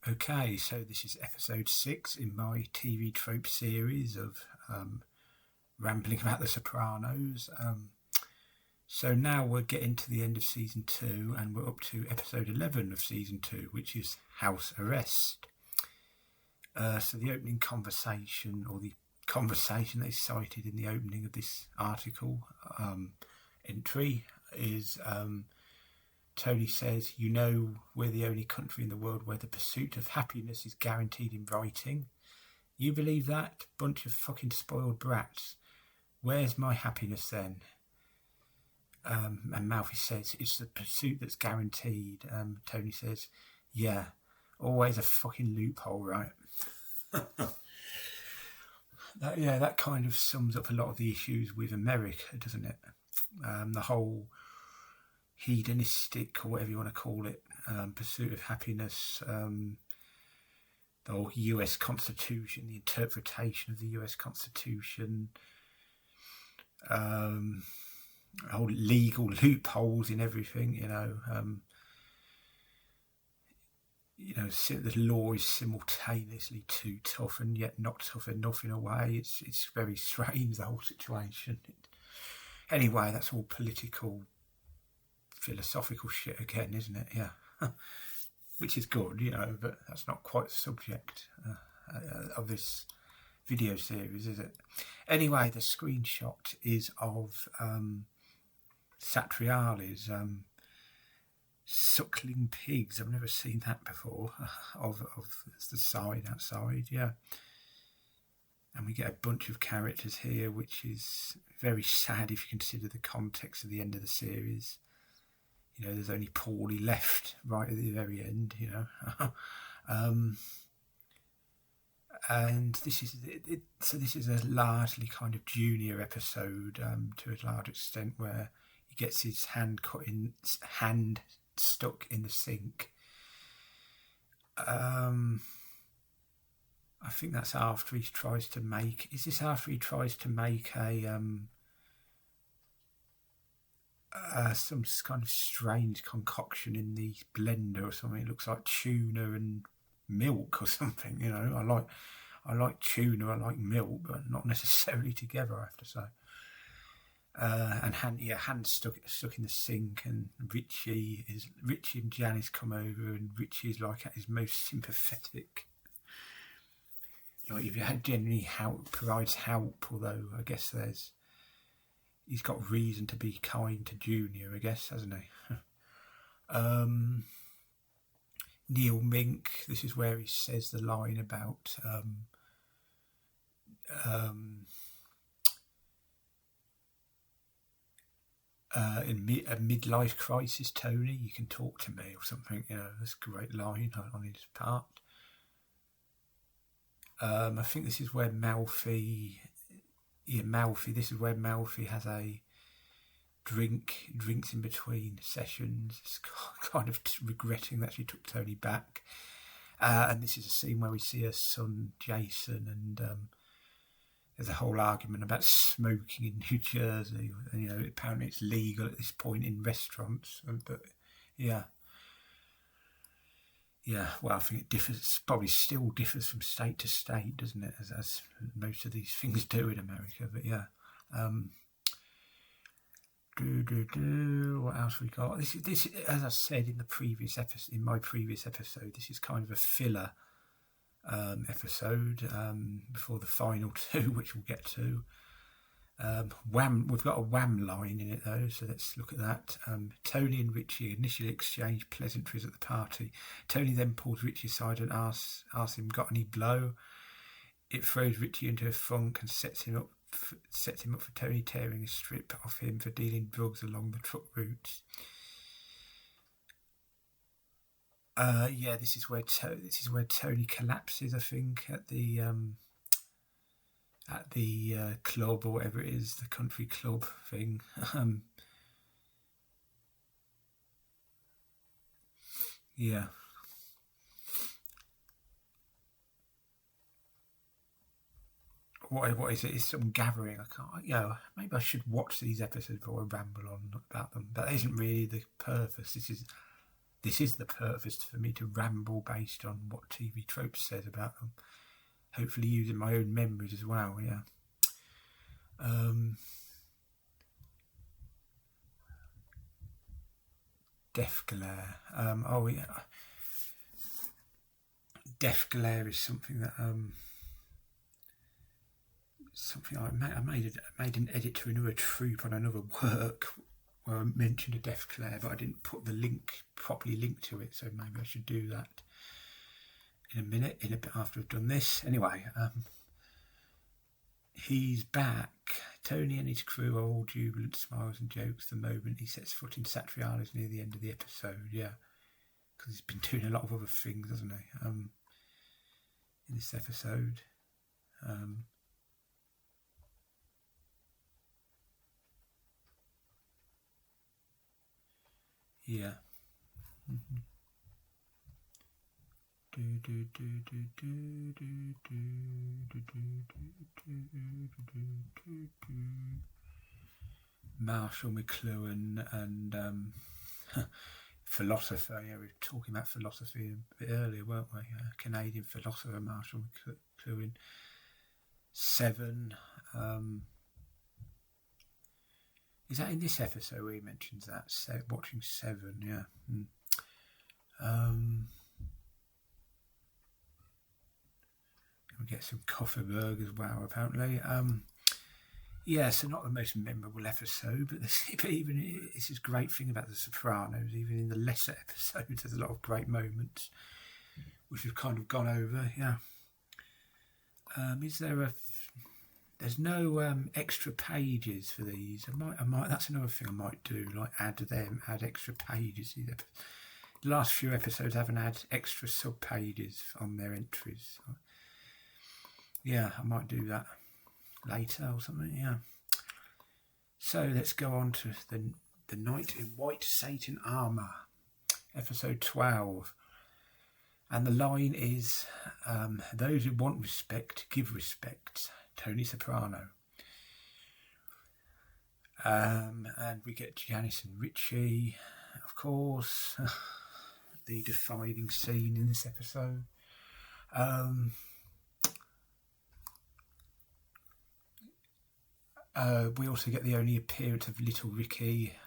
Okay, so this is episode 6 in my TV trope series of rambling about the Sopranos. So now we're getting to the end of season 2 and we're up to episode 11 of season 2, which is House Arrest. So the opening conversation, or the conversation they cited in the opening of this article entry is... Tony says, "You know, we're the only country in the world where the pursuit of happiness is guaranteed in writing. You believe that? Bunch of fucking spoiled brats. Where's my happiness then?" And Malfi says, "It's the pursuit that's guaranteed." Tony says, "Yeah, always a fucking loophole, right?" That kind of sums up a lot of the issues with America, doesn't it? The whole hedonistic, or whatever you want to call it, pursuit of happiness, the whole US Constitution, the interpretation of the US Constitution, whole legal loopholes in everything, the law is simultaneously too tough and yet not tough enough in a way. It's very strange, the whole situation. Anyway, that's all political, philosophical shit again, isn't it? Yeah. Which is good, but that's not quite the subject of this video series, is it? Anyway, the screenshot is of Satriali's suckling pigs. I've never seen that before, of the side outside, yeah. And we get a bunch of characters here, which is very sad if you consider the context of the end of the series. There's only Paulie left right at the very end, and this is it. So this is a largely kind of junior episode, to a large extent, where he gets his hand stuck in the sink. I think that's after he tries to make... Is this after he tries to make some kind of strange concoction in the blender or something? It looks like tuna and milk or something, I like tuna, I like milk, but not necessarily together, I have to say. And hand stuck in the sink, and Richie and Janice come over, and Richie is like at his most sympathetic. If you had generally provides help, although I guess he's got reason to be kind to Junior, I guess, hasn't he? Neil Mink, this is where he says the line about in a midlife crisis, Tony, you can talk to me, or something. That's a great line on his part. I think this is where Malfi. This is where Malfi has a drinks in between sessions. It's kind of regretting that she took Tony back. And this is a scene where we see her son Jason, and there's a whole argument about smoking in New Jersey. And, apparently it's legal at this point in restaurants. But yeah. Yeah, well, I think it differs. Probably still differs from state to state, doesn't it? As most of these things do in America. But yeah. What else we got? This, as I said in my previous episode, this is kind of a filler episode before the final two, which we'll get to. We've got a wham line in it though, so let's look at that. Tony and Richie initially exchange pleasantries at the party. Tony then pulls Richie aside and asks him, "Got any blow?" It throws Richie into a funk and sets him up for Tony tearing a strip off him for dealing drugs along the truck routes. This is where Tony collapses, I think, at the club, or whatever it is, the country club thing. Yeah. What is it? It's some gathering. I can't. Maybe I should watch these episodes before I ramble on about them. That isn't really the purpose. this is the purpose for me to ramble based on what TV Tropes says about them. Hopefully using my own memories as well, yeah. Death glare. Oh yeah. Death glare is something that I made an edit to another troop on another work where I mentioned a death glare, but I didn't put the link properly linked to it, so maybe I should do that in a bit after I've done this. Anyway, he's back. Tony and his crew are all jubilant smiles and jokes the moment he sets foot in Satriano's near the end of the episode, yeah. Because he's been doing a lot of other things, hasn't he, in this episode. Yeah. Marshall McLuhan and philosopher. Yeah, we were talking about philosophy a bit earlier, weren't we? Canadian philosopher Marshall McLuhan. 7. Is that in this episode where he mentions that? Watching 7, yeah. We get some Kofferberg as well, apparently. Yeah, so not the most memorable episode, but even this is a great thing about The Sopranos. Even in the lesser episodes, there's a lot of great moments, which we've kind of gone over. Yeah. Is there There's no extra pages for these. I might. That's another thing I might do. Like add extra pages. The last few episodes haven't had extra sub pages on their entries. Yeah, I might do that later or something, yeah. So let's go on to the Knight in White Satan Armour, episode 12. And the line is, those who want respect, give respect. Tony Soprano. And we get Janice and Richie, of course, the defining scene in this episode. We also get the only appearance of Little Ricky,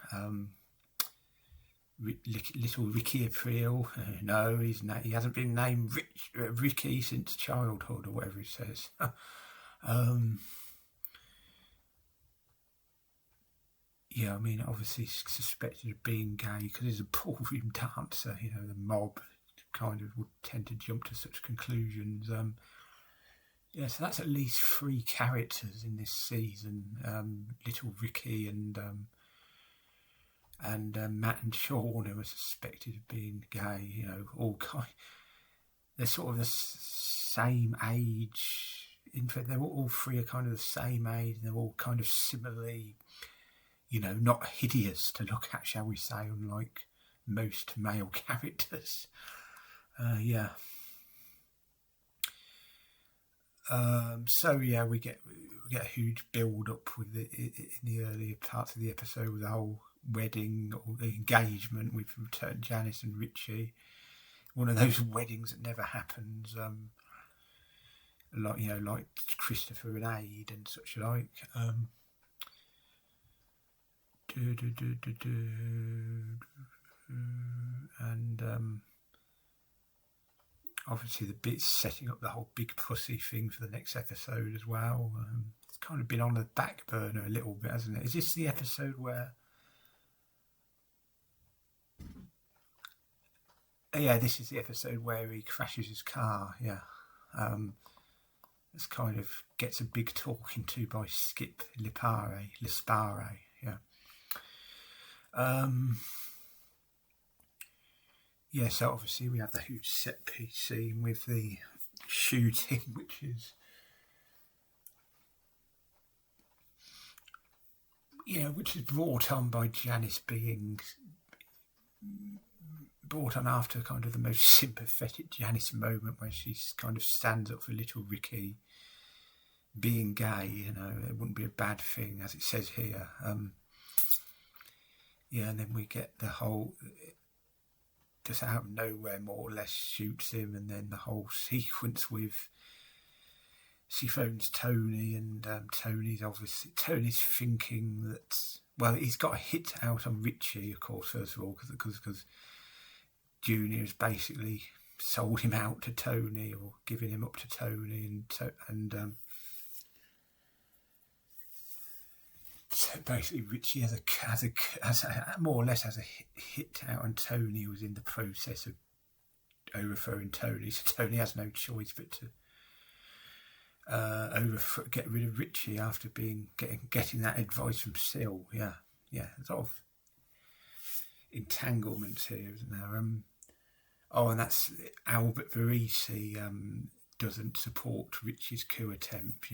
Little Ricky April. No, he hasn't been named Ricky since childhood, or whatever he says. Yeah, I mean, obviously suspected of being gay because he's a ballroom dancer. You know, the mob kind of would tend to jump to such conclusions. Yeah, so that's at least 3 characters in this season: Little Ricky and Matt and Sean, who are suspected of being gay. You know, they're sort of the same age. In fact, they're all 3 are kind of the same age, and they're all kind of similarly, you know, not hideous to look at, shall we say, unlike most male characters. Yeah. So yeah, we get a huge build up with in the earlier parts of the episode with the whole wedding or the engagement with Janice and Richie. One of those weddings that never happens. Like Christopher and Aid and such like. And obviously the bits setting up the whole big pussy thing for the next episode as well. It's kind of been on the back burner a little bit, hasn't it? Is this the episode where... Yeah, this is the episode where he crashes his car, yeah. This kind of gets a big talking to by Skip Lispare, yeah. Yeah, so obviously we have the huge set piece scene with the shooting, which is, brought on by Janice being brought on after kind of the most sympathetic Janice moment where she kind of stands up for little Ricky being gay. You know, it wouldn't be a bad thing, as it says here. Yeah, and then we get the whole just out of nowhere, more or less, shoots him, and then the whole sequence with she phones Tony, and Tony's thinking that, well, he's got a hit out on Richie, of course, first of all, because Junior has basically sold him out to Tony, or giving him up to Tony, and so basically Richie has a more or less has a hit out on Tony, who was in the process of overthrowing Tony, so Tony has no choice but to get rid of Richie after getting that advice from Sil. Yeah, sort of entanglements here, isn't there? And that's Albert Verisi doesn't support Richie's coup attempt.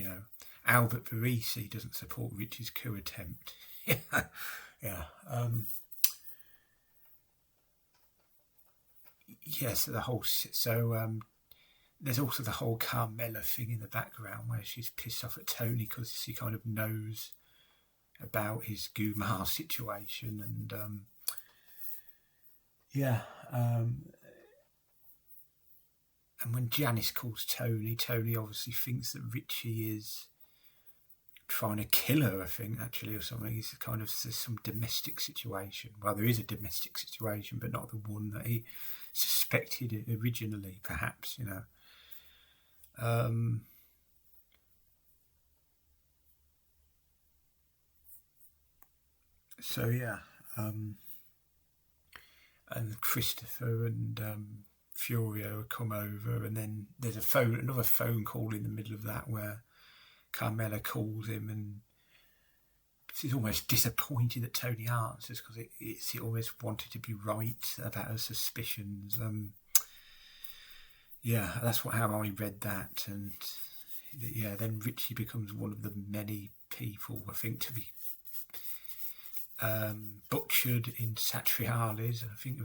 Albert Verisi doesn't support Richie's coup attempt. Yeah. Yes, there's also the whole Carmela thing in the background where she's pissed off at Tony because she kind of knows about his Gumar situation, and and when Janice calls Tony obviously thinks that Richie is trying to kill her, I think, actually, or something. It's there's some domestic situation. Well, there is a domestic situation, but not the one that he suspected originally, perhaps, and Christopher and Furio come over, and then there's another phone call in the middle of that where Carmela calls him, and she's almost disappointed that Tony answers because he almost wanted to be right about her suspicions. That's how I read that, and then Richie becomes one of the many people, I think, to be butchered in Satriales. I think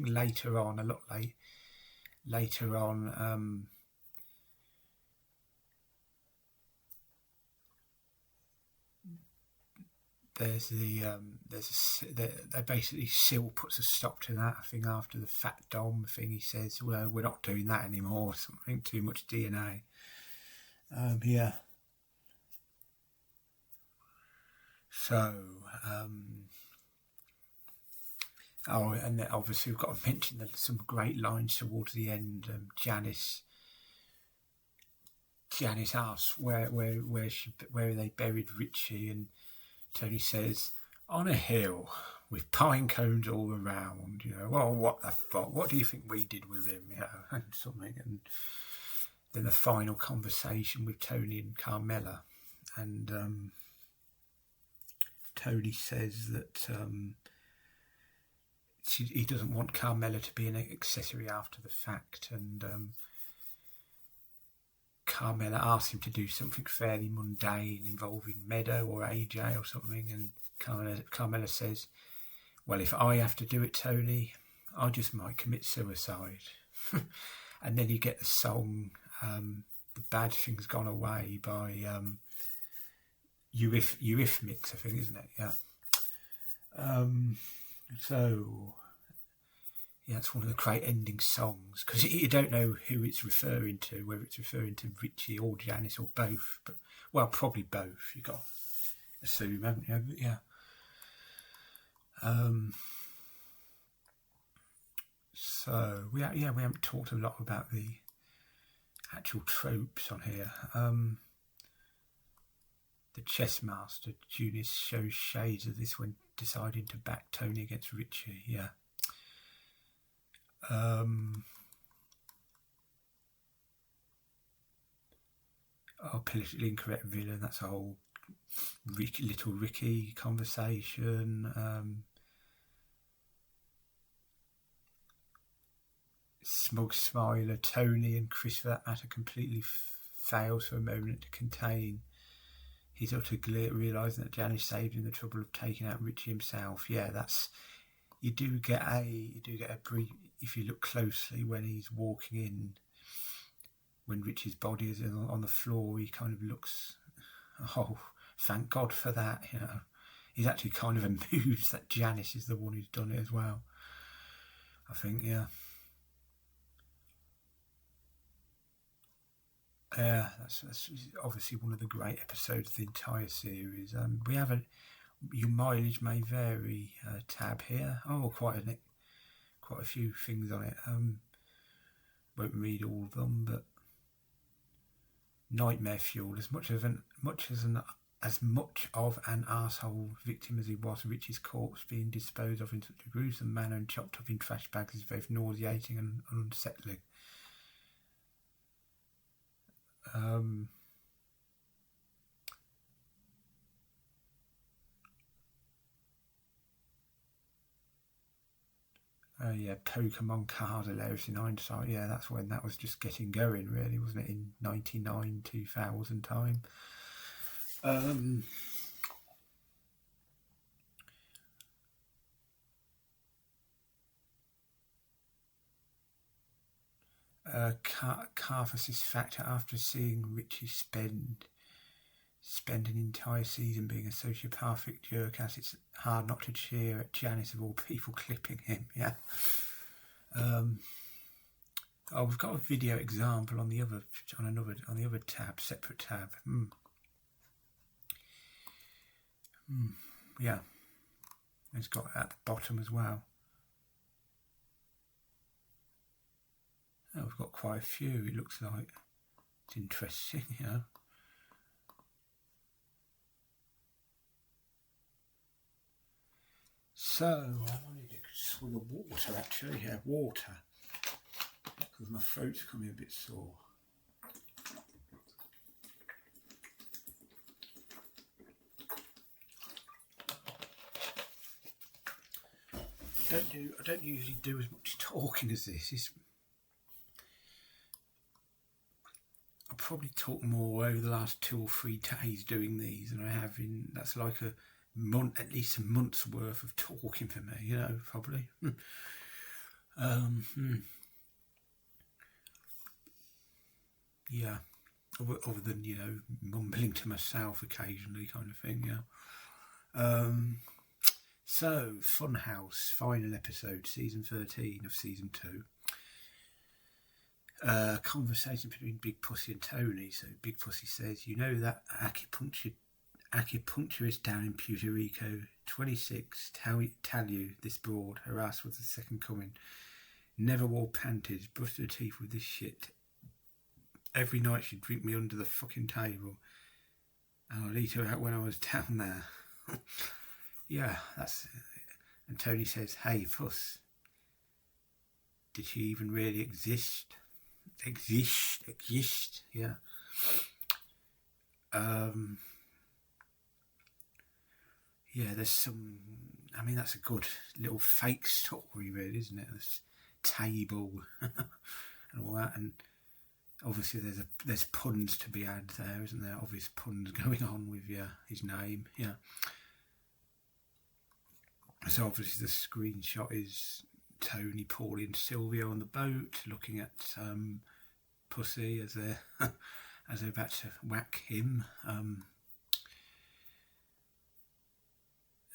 later on, a lot later on, basically Sil puts a stop to that. I think after the Fat Dom thing, he says, "Well, we're not doing that anymore." Something, too much DNA. And then obviously we've got to mention that some great lines towards the end. Janice asks where they buried Richie, and Tony says, "On a hill with pine cones all around." Well, what the fuck? What do you think we did with him? And something. And then the final conversation with Tony and Carmela, and Tony says that he doesn't want Carmela to be an accessory after the fact, and Carmela asks him to do something fairly mundane involving Meadow or AJ or something, and Carmela says, "Well, if I have to do it, Tony, I just might commit suicide." And then you get the song "The Bad Thing's Gone Away" by Eurythmics, I think, isn't it? Yeah. It's one of the great ending songs, because you don't know who it's referring to, whether it's referring to Richie or Janice or both. But, well, probably both. You've got to assume, haven't you? But, yeah. We haven't talked a lot about the actual tropes on here. The chess master, Junius, shows shades of this when deciding to back Tony against Richie. Yeah. Politically incorrect villain. That's a whole little Ricky conversation. Smug Smiler, Tony and Chris, for that matter, completely fails for a moment to contain his utter glee at realising that Janice saved him the trouble of taking out Richie himself. Yeah, you do get a brief, if you look closely, when he's walking in, when Richie's body is on the floor, he kind of looks, oh, thank God for that. He's actually kind of amused that Janice is the one who's done it as well. I think, yeah. Yeah, that's obviously one of the great episodes of the entire series. We haven't. Your mileage may vary. Tab here. Oh, quite a few things on it. Won't read all of them, but nightmare fuel. As much of an arsehole victim as he was, Richie's corpse being disposed of in such a gruesome manner and chopped up in trash bags is both nauseating and unsettling. Yeah, Pokemon card hilarious in hindsight. Yeah, that's when that was just getting going, really, wasn't it? In 99, 2000 time. Catharsis factor after seeing Richie spend an entire season being a sociopathic jerk, as it's hard not to cheer at Janice of all people clipping him. Yeah. We've got a video example on the other tab, separate tab. Yeah, it's got at the bottom as well. Oh, we've got quite a few. It looks like it's interesting, you know. So I wanted to swig of water, actually. Yeah, water, because my throat's becoming a bit sore. I don't usually do as much talking as this. I probably talk more over the last 2 or 3 days doing these than I have in. That's like a month, at least a month's worth of talking for me, you know, probably. Yeah, other than, you know, mumbling to myself occasionally, kind of thing. Yeah. So, Funhouse, final episode, season 13 of season 2. Conversation between Big Pussy and Tony. So Big Pussy says, "You know that acupuncturist down in Puerto Rico, 26, tell you this broad, her ass was the second coming. Never wore panties, brushed her teeth with this shit. Every night she'd drink me under the fucking table. And I'd eat her out when I was down there." Yeah, that's... And Tony says, "Hey, Puss, did she even really exist?" Exist, yeah. Yeah, there's some... I mean, that's a good little fake story, really, isn't it? This table and all that, and obviously there's puns to be had there, isn't there? Obvious puns going on with his name, yeah. So obviously the screenshot is Tony, Paulie and Sylvia on the boat looking at Pussy as they're about to whack him.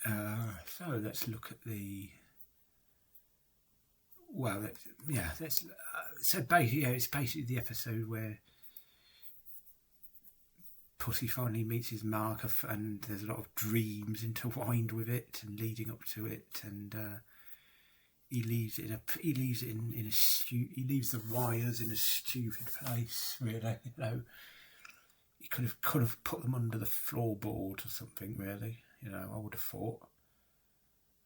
So let's look at the... Well, so basically, it's basically the episode where Pussy finally meets his mark, and there's a lot of dreams intertwined with it and leading up to it, and he leaves the wires in a stupid place. Really, you know, he could have put them under the floorboard or something. Really, you know, I would have thought.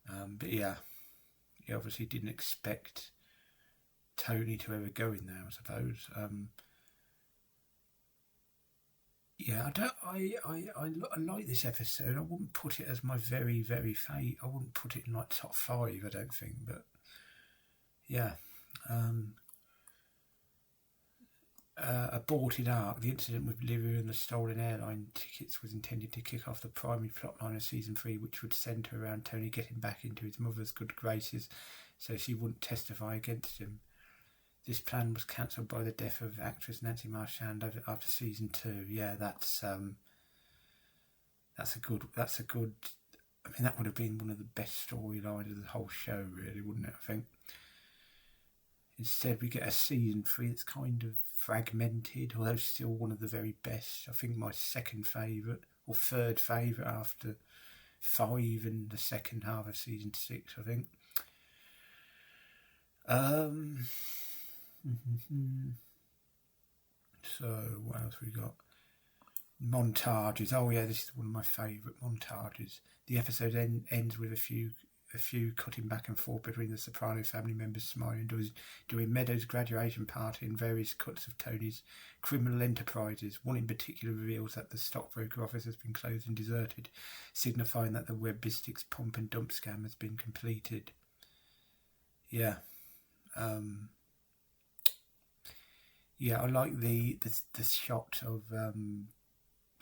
But yeah, he obviously didn't expect Tony to ever go in there, I suppose. Yeah, I like this episode. I wouldn't put it as my very, very favourite. I wouldn't put it in like top 5, I don't think. But yeah, aborted arc. The incident with Livia and the stolen airline tickets was intended to kick off the primary plotline of season 3, which would centre around Tony getting back into his mother's good graces, so she wouldn't testify against him. This plan was cancelled by the death of actress Nancy Marchand after season 2. Yeah, that's a good. I mean, that would have been one of the best storylines of the whole show, really, wouldn't it? I think. Instead, we get a season 3 that's kind of fragmented, although still one of the very best. I think my second favourite, or third favourite after 5 in the second half of season 6, I think. So, what else we got? Montages. Oh yeah, this is one of my favourite montages. The episode ends with a few cutting back and forth between the Sopranos family members smiling during Meadows' graduation party and various cuts of Tony's criminal enterprises. One in particular reveals that the stockbroker office has been closed and deserted, signifying that the Webbistics pump and dump scam has been completed. Yeah. Yeah, I like the shot of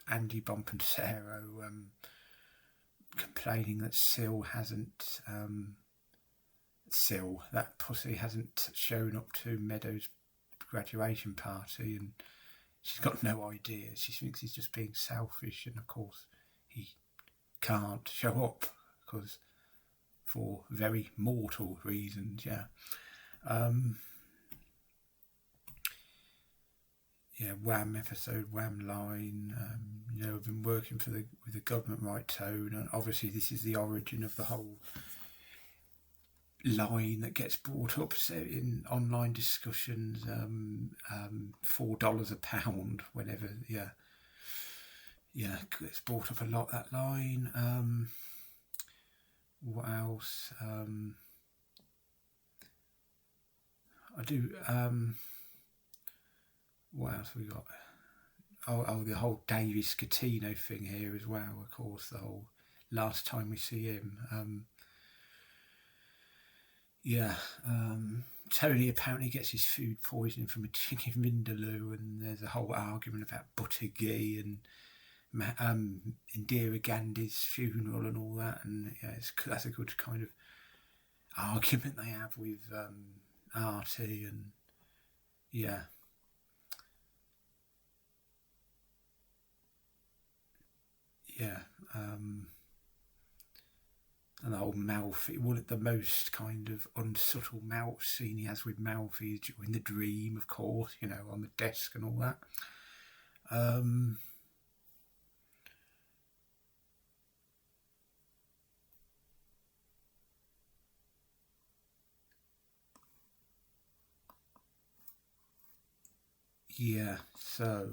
Andy Bompensero complaining that that pussy hasn't shown up to Meadows' graduation party, and she's got no idea. She thinks he's just being selfish, and of course he can't show up because for very mortal reasons. Yeah. Yeah, Wham episode, Wham line. I've been working with the government, right, Tone, and obviously this is the origin of the whole line that gets brought up in online discussions. $4 a pound, whenever. Yeah, it's brought up a lot, that line. What else? What else have we got? Oh, the whole Davey Scatino thing here as well, of course, the whole last time we see him. Tony apparently gets his food poisoning from a chicken vindaloo, and there's a whole argument about butter ghee and Indira Gandhi's funeral and all that, and yeah, that's a good kind of argument they have with Artie, and yeah. Yeah, and the whole Malfi, one of the most kind of unsubtle mouth scene he has with Malfi in the dream, of course, on the desk and all that. Yeah, so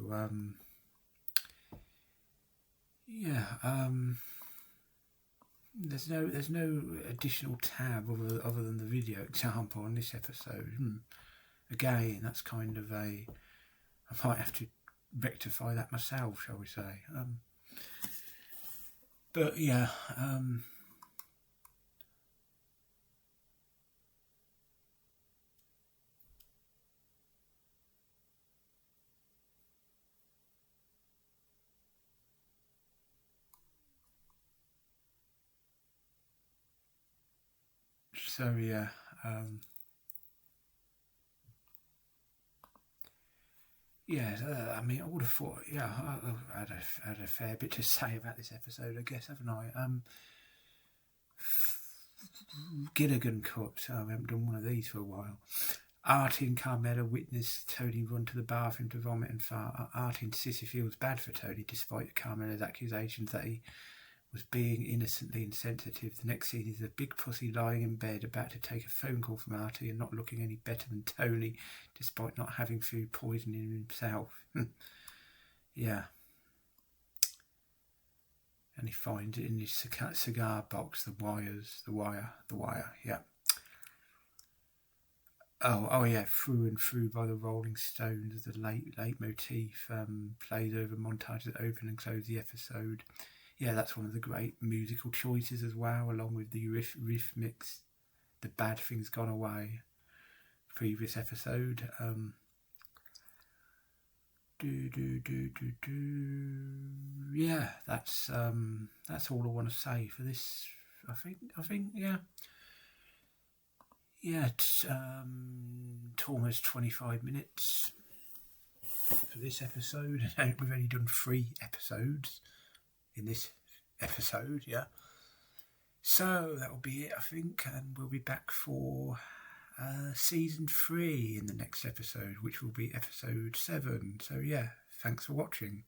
there's no additional tab other than the video example on this episode. Again, that's kind of I might have to rectify that myself, shall we say? But yeah. So yeah, I mean, I would have thought, I had a fair bit to say about this episode, I guess, haven't I? Gilligan cut. I haven't done one of these for a while. Artie and Carmela witness Tony run to the bathroom to vomit and fart. Artie insists he feels bad for Tony, despite Carmela's accusations that he was being innocently insensitive. The next scene is a big pussy lying in bed about to take a phone call from Artie and not looking any better than Tony, despite not having food poisoning himself. Yeah. And he finds it in his cigar box, the wire, yeah. Oh yeah, Through and Through by the Rolling Stones, the leitmotif plays over montages that open and close the episode. Yeah, that's one of the great musical choices as well, along with the riff mix, The Bad Thing's Gone Away, previous episode. Yeah, that's all I want to say for this. I think, yeah. Yeah, it's almost 25 minutes for this episode. We've only done 3 episodes in this episode, yeah. So that'll be it, I think, and we'll be back for season 3 in the next episode, which will be episode 7. So yeah, thanks for watching.